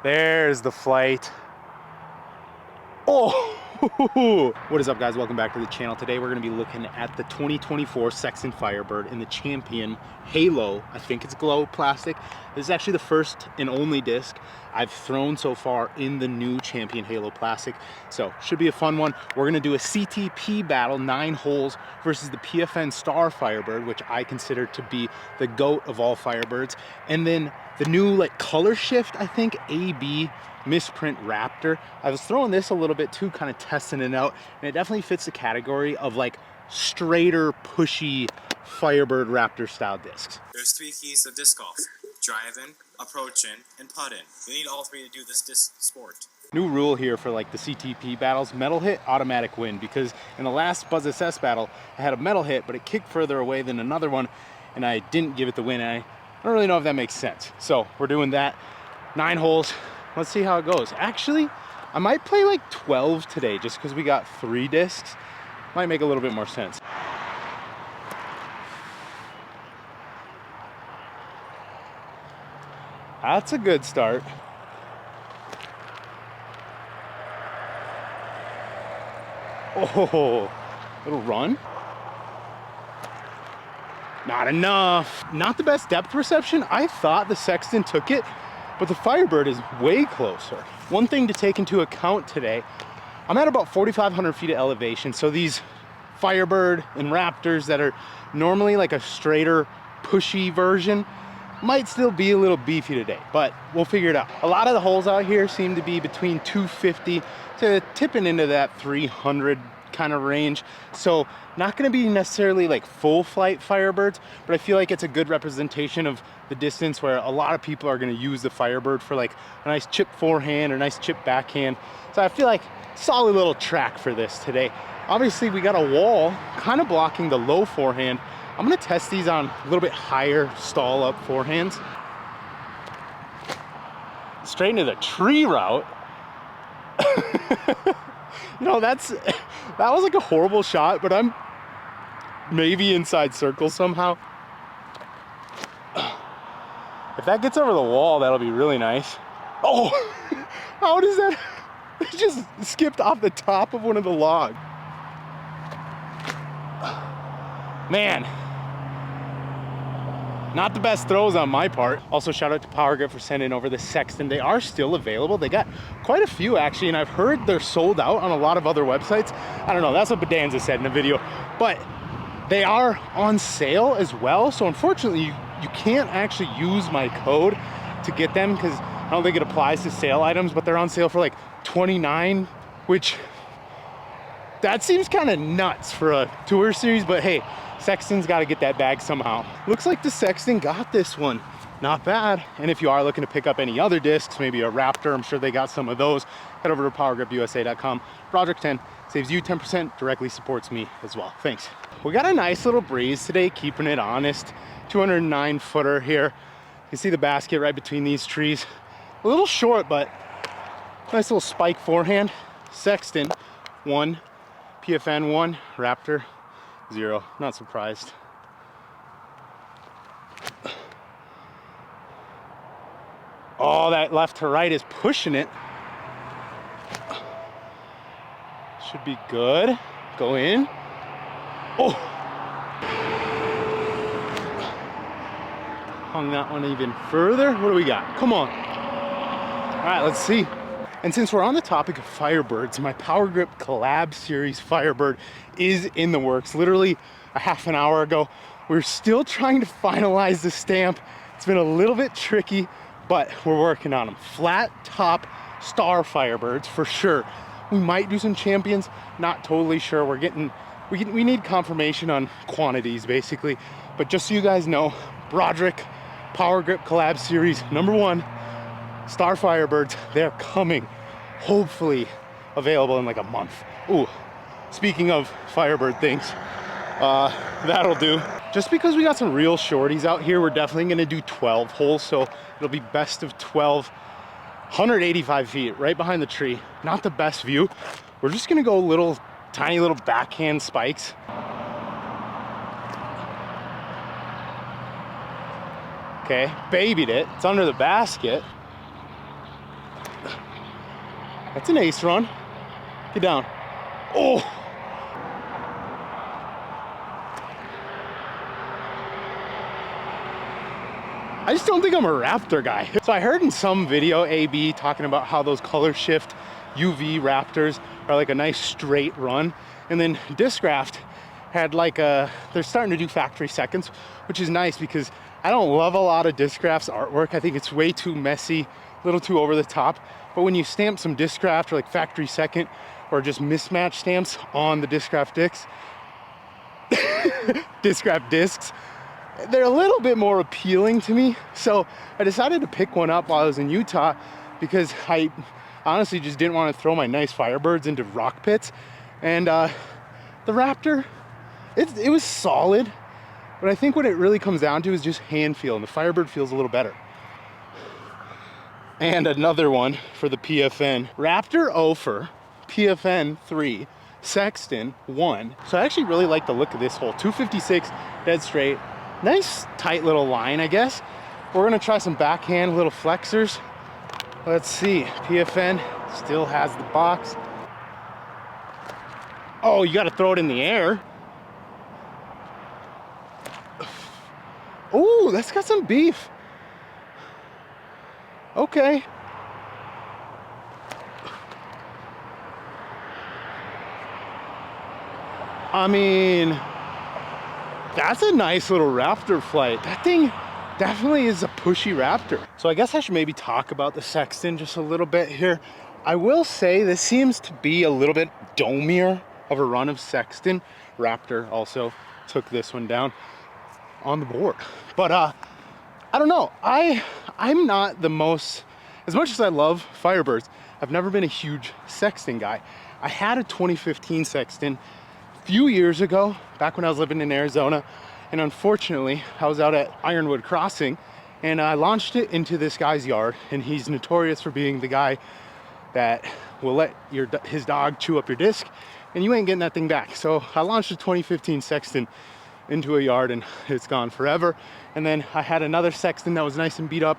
There's the flight. Oh! What is up, guys? Welcome back to the channel. Today we're going to be looking at the 2024 Sexton Firebird in the Champion Halo. I think it's glow plastic. This is actually the first and only disc I've thrown so far in the new Champion Halo plastic. So should be a fun one. We're going to do a CTP battle, 9 holes versus the PFN Star Firebird, which I consider to be the GOAT of all Firebirds. And then the new color shift, I think, AB misprint Raptor. I was throwing this a little bit too, kind of testing it out, and it definitely fits the category of straighter, pushy Firebird Raptor style discs. There's 3 keys to disc golf: driving, approaching, and putting. You need all 3 to do this disc sport. New rule here for the CTP battles: metal hit, automatic win, because in the last Buzz SS battle I had a metal hit, but it kicked further away than another one and I didn't give it the win. And I don't really know if that makes sense, so we're doing that. 9 holes. Let's see how it goes. Actually, I might play 12 today just because we got 3 discs. Might make a little bit more sense. That's a good start. Oh, little run. Not enough. Not the best depth perception. I thought the Sexton took it, but the Firebird is way closer. One thing to take into account today, I'm at about 4,500 feet of elevation, so these Firebird and Raptors that are normally a straighter, pushy version might still be a little beefy today, but we'll figure it out. A lot of the holes out here seem to be between 250 to tipping into that 300 kind of range, so not going to be necessarily full flight Firebirds, but I feel like it's a good representation of the distance where a lot of people are going to use the Firebird for a nice chip forehand or nice chip backhand. So I feel like solid little track for this today. Obviously we got a wall kind of blocking the low forehand. I'm going to test these on a little bit higher stall up forehands. Straight into the tree route. You know, that was a horrible shot, but I'm maybe inside circle somehow. If that gets over the wall, that'll be really nice. Oh, how does that? It just skipped off the top of one of the logs. Man, not the best throws on my part. Also, shout out to Power Grip for sending over the Sexton. They are still available. They got quite a few actually, and I've heard they're sold out on a lot of other websites. I don't know, that's what Bedanza said in the video, but they are on sale as well. So unfortunately, you can't actually use my code to get them because I don't think it applies to sale items, but they're on sale for $29, which that seems kind of nuts for a tour series, but hey, Sexton's got to get that bag somehow. Looks like the Sexton got this one. Not bad. And if you are looking to pick up any other discs, maybe a Raptor, I'm sure they got some of those, head over to powergripusa.com. Project 10 saves you 10%, directly supports me as well. Thanks. We got a nice little breeze today, keeping it honest. 209 footer here. You can see the basket right between these trees. A little short, but nice little spike forehand. Sexton 1, PFN 1, Raptor 0. Not surprised. Oh, that left to right is pushing it. Should be good. Go in. Oh! Hung that one even further. What do we got? Come on. All right, let's see. And since we're on the topic of Firebirds, my Power Grip Collab Series Firebird is in the works. Literally a half an hour ago. We're still trying to finalize the stamp. It's been a little bit tricky, but we're working on them. Flat top Star Firebirds for sure. We might do some Champions, not totally sure. We need confirmation on quantities basically. But just so you guys know, Broderick Power Grip Collab Series #1. Star Firebirds, they're coming, hopefully available in a month. Ooh, speaking of Firebird things, that'll do. Just because we got some real shorties out here, we're definitely gonna do 12 holes, so it'll be best of 12, 185 feet, right behind the tree. Not the best view. We're just gonna go tiny little backhand spikes. Okay, babied it. It's under the basket. That's an ace run. Get down. Oh! I just don't think I'm a Raptor guy. So I heard in some video, AB, talking about how those color shift UV Raptors are like a nice straight run. And then Discraft had like they're starting to do factory seconds, which is nice because I don't love a lot of Discraft's artwork. I think it's way too messy, a little too over the top. But when you stamp some Discraft or like factory second or just mismatch stamps on the Discraft discs, Discraft discs, they're a little bit more appealing to me. So I decided to pick one up while I was in Utah because I honestly just didn't want to throw my nice Firebirds into rock pits. And the Raptor, it was solid, but I think what it really comes down to is just hand feel, and the Firebird feels a little better. And another one for the PFN. Raptor Ophir, PFN 3, Sexton 1. So I actually really like the look of this hole. 256, dead straight. Nice tight little line, I guess. We're gonna try some backhand little flexors. Let's see, PFN still has the box. Oh, you gotta throw it in the air. Oh, that's got some beef. Okay. I mean, that's a nice little Raptor flight. That thing definitely is a pushy Raptor. So I guess I should maybe talk about the Sexton just a little bit here. I will say this seems to be a little bit domier of a run of Sexton. Raptor also took this one down on the board. But I don't know. I'm not the most, as much as I love Firebirds, I've never been a huge Sexton guy. I had a 2015 Sexton a few years ago, back when I was living in Arizona, and unfortunately I was out at Ironwood Crossing and I launched it into this guy's yard, and he's notorious for being the guy that will let his dog chew up your disc and you ain't getting that thing back. So I launched a 2015 Sexton into a yard and it's gone forever. And then I had another Sexton that was nice and beat up,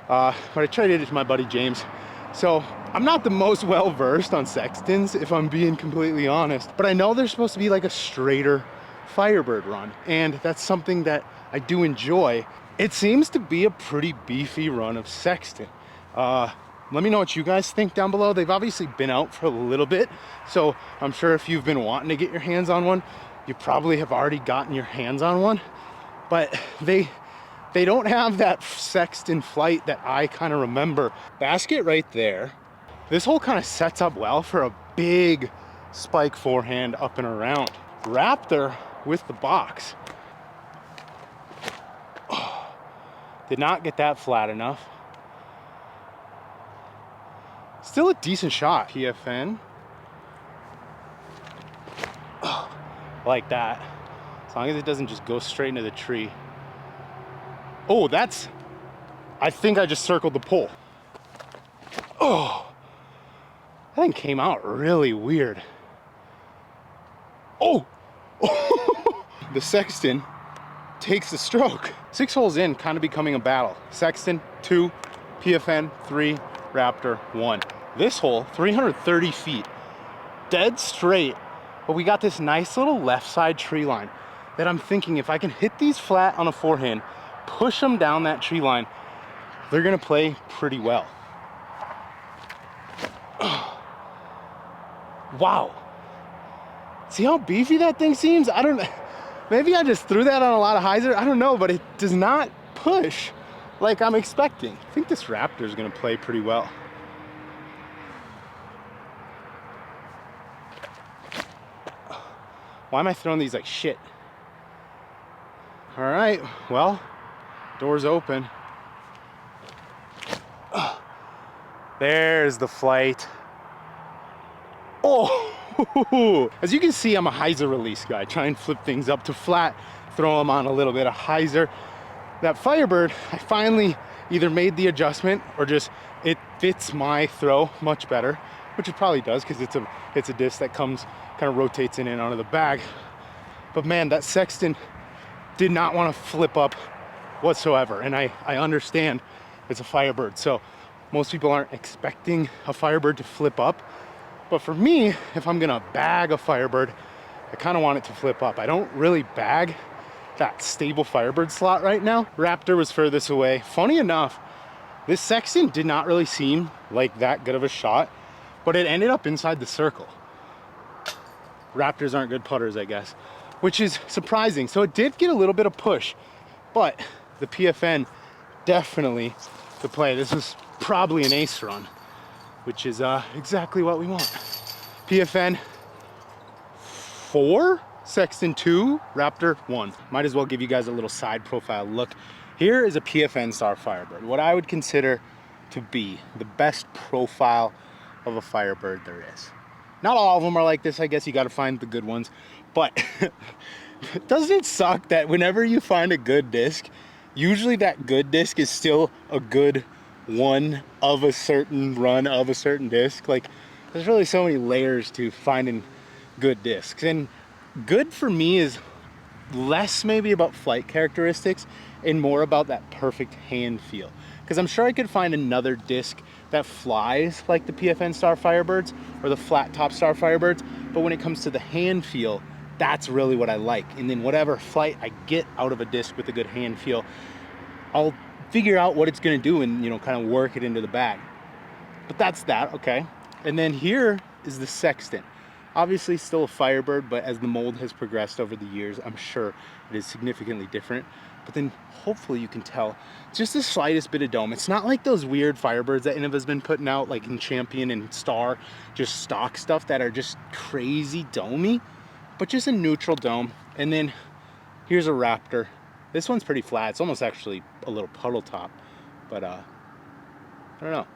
but I traded it to my buddy James. So I'm not the most well-versed on Sextons, if I'm being completely honest, but I know there's supposed to be like a straighter Firebird run, and that's something that I do enjoy. It seems to be a pretty beefy run of Sexton. Let me know what you guys think down below. They've obviously been out for a little bit, so I'm sure if you've been wanting to get your hands on one, you probably have already gotten your hands on one, but they don't have that Sexton flight that I kind of remember. Basket right there. This hole kind of sets up well for a big spike forehand up and around. Raptor with the box. Oh, did not get that flat enough. Still a decent shot, PFN. Oh, like that. As long as it doesn't just go straight into the tree. Oh, I think I just circled the pole. Oh, that thing came out really weird. Oh, the Sexton takes the stroke. 6 holes in, kind of becoming a battle. Sexton 2, PFN 3, Raptor 1. This hole, 330 feet, dead straight, but we got this nice little left side tree line that I'm thinking if I can hit these flat on a forehand, push them down that tree line, they're gonna play pretty well. Wow. See how beefy that thing seems? I don't know. Maybe I just threw that on a lot of hyzer. I don't know, but it does not push like I'm expecting. I think this Raptor is gonna play pretty well. Why am I throwing these like shit? All right, well, door's open. There's the flight. Oh, as you can see, I'm a hyzer release guy. Try and flip things up to flat, throw them on a little bit of hyzer. That Firebird, I finally either made the adjustment or just it fits my throw much better, which it probably does because it's a disc that comes, kind of rotates in and out of the bag. But man, that Sexton did not want to flip up whatsoever, and I understand it's a Firebird. So Most people aren't expecting a Firebird to flip up. But for me, if I'm gonna bag a Firebird, I kind of want it to flip up. I don't really bag that stable Firebird slot right now. Raptor was furthest away. Funny enough, this Sexton did not really seem like that good of a shot, but it ended up inside the circle. Raptors aren't good putters, I guess, which is surprising. So it did get a little bit of push, but the PFN definitely the play. This was probably an ace run, which is exactly what we want. PFN 4, Sexton 2, Raptor 1. Might as well give you guys a little side profile look. Here is a PFN Star Firebird, what I would consider to be the best profile of a Firebird there is. Not all of them are like this, I guess you gotta find the good ones, but doesn't it suck that whenever you find a good disc, usually that good disc is still a good one of a certain run of a certain disc? Like, there's really so many layers to finding good discs, and good for me is less maybe about flight characteristics and more about that perfect hand feel, because I'm sure I could find another disc that flies like the PFN Star Firebirds or the flat top Star Firebirds, but when it comes to the hand feel, that's really what I like. And then whatever flight I get out of a disc with a good hand feel, I'll figure out what it's gonna do and, you know, kind of work it into the bag. But that's that, okay? And then here is the Sexton. Obviously still a Firebird, but as the mold has progressed over the years, I'm sure it is significantly different. But then hopefully you can tell just the slightest bit of dome. It's not like those weird Firebirds that Innova's been putting out, like in Champion and Star, just stock stuff that are just crazy domey, but just a neutral dome. And then here's a Raptor. This one's pretty flat. It's almost actually a little puddle top, but I don't know.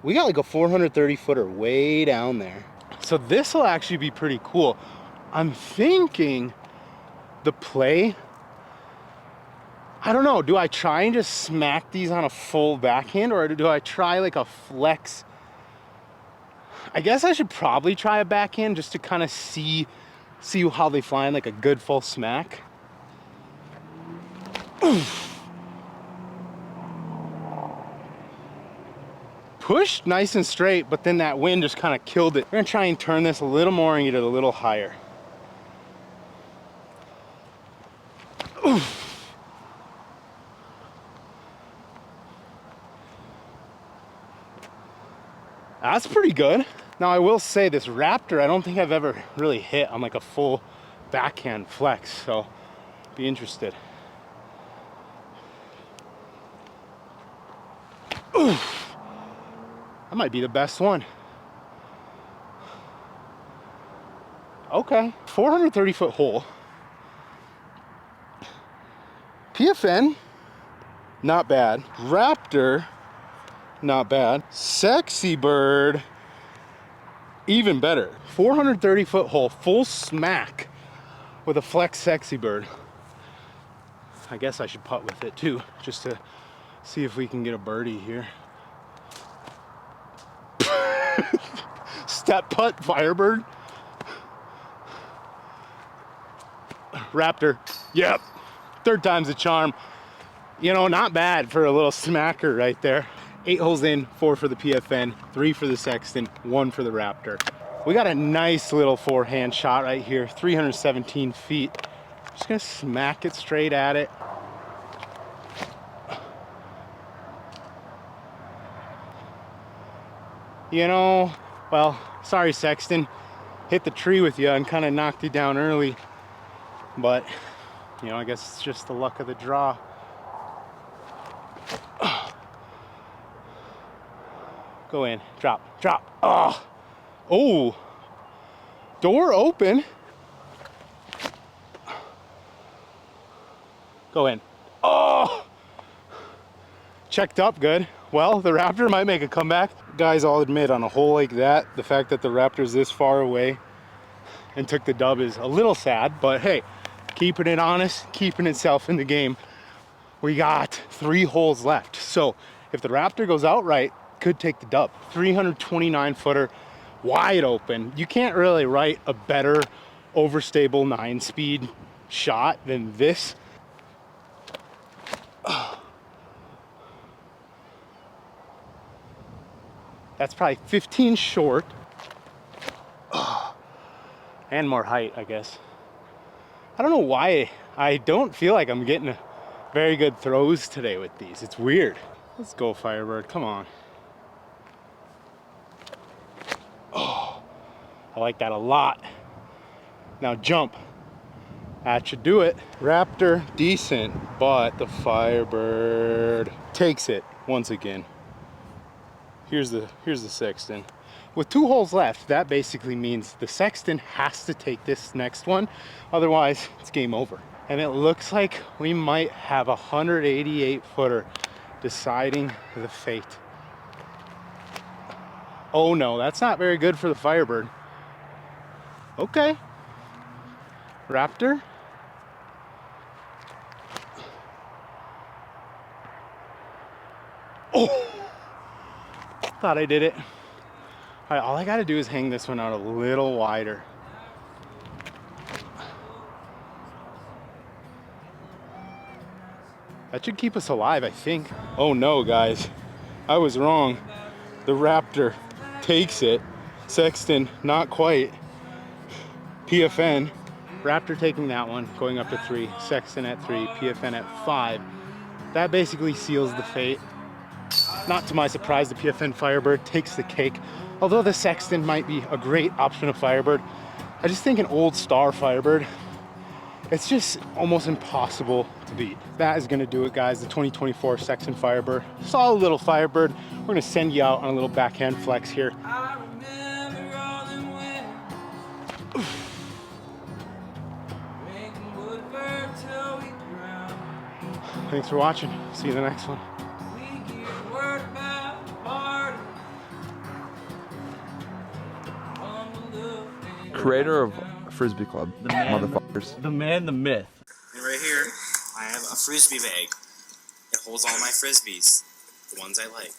We got like a 430 footer way down there. So this will actually be pretty cool. I'm thinking the play, I don't know, do I try and just smack these on a full backhand, or do I try like a flex? I guess I should probably try a backhand just to kind of see how they fly in like a good full smack. Oof. Pushed nice and straight, but then that wind just kind of killed it. We're gonna try and turn this a little more and get it a little higher. Oof. That's pretty good. Now I will say this Raptor, I don't think I've ever really hit on like a full backhand flex, so be interested. Oof. That might be the best one. Okay, 430 foot hole. PFN, not bad. Raptor, not bad. Sexy Bird, even better. 430 foot hole, full smack with a flex Sexy Bird. I guess I should putt with it too, just to see if we can get a birdie here. Step putt Firebird. Raptor, yep. Third time's a charm. You know, not bad for a little smacker right there. 8 holes in, 4 for the PFN, 3 for the Sexton, 1 for the Raptor. We got a nice little forehand shot right here, 317 feet. Just gonna smack it straight at it. You know, well, sorry Sexton, hit the tree with you and kind of knocked you down early. But, you know, I guess it's just the luck of the draw. Go in, drop. Oh, oh, door open. Go in. Oh, checked up good. Well, the Raptor might make a comeback. Guys, I'll admit, on a hole like that, the fact that the Raptor's this far away and took the dub is a little sad, but hey, keeping it honest, keeping itself in the game. We got 3 holes left. So if the Raptor goes out right, could take the dub. 329 footer, wide open. You can't really write a better overstable 9-speed shot than this. That's probably 15 short. And more height, I guess. I don't know why I don't feel like I'm getting very good throws today with these. It's weird. Let's go, Firebird. Come on. Oh, I like that a lot. Now jump. That should do it. Raptor, decent, but the Firebird takes it once again. Here's the Sexton. With 2 holes left, that basically means the Sexton has to take this next one. Otherwise, it's game over. And it looks like we might have a 188 footer deciding the fate. Oh no, that's not very good for the Firebird. Okay. Raptor. Oh! Thought I did it. All right, all I gotta do is hang this one out a little wider. That should keep us alive, I think. Oh no, guys. I was wrong. The Raptor takes it. Sexton, not quite. PFN. Raptor taking that one, going up to 3. Sexton at 3, PFN at 5. That basically seals the fate. Not to my surprise, the PFN Firebird takes the cake. Although the Sexton might be a great option of Firebird, I just think an old star Firebird, it's just almost impossible to beat. That is gonna do it, guys. The 2024 Sexton Firebird. Solid little Firebird. We're gonna send you out on a little backhand flex here. Thanks for watching. See you in the next one. Creator of Frisbee Club, motherfuckers. The man, the myth. And right here, I have a frisbee bag. It holds all my frisbees, the ones I like.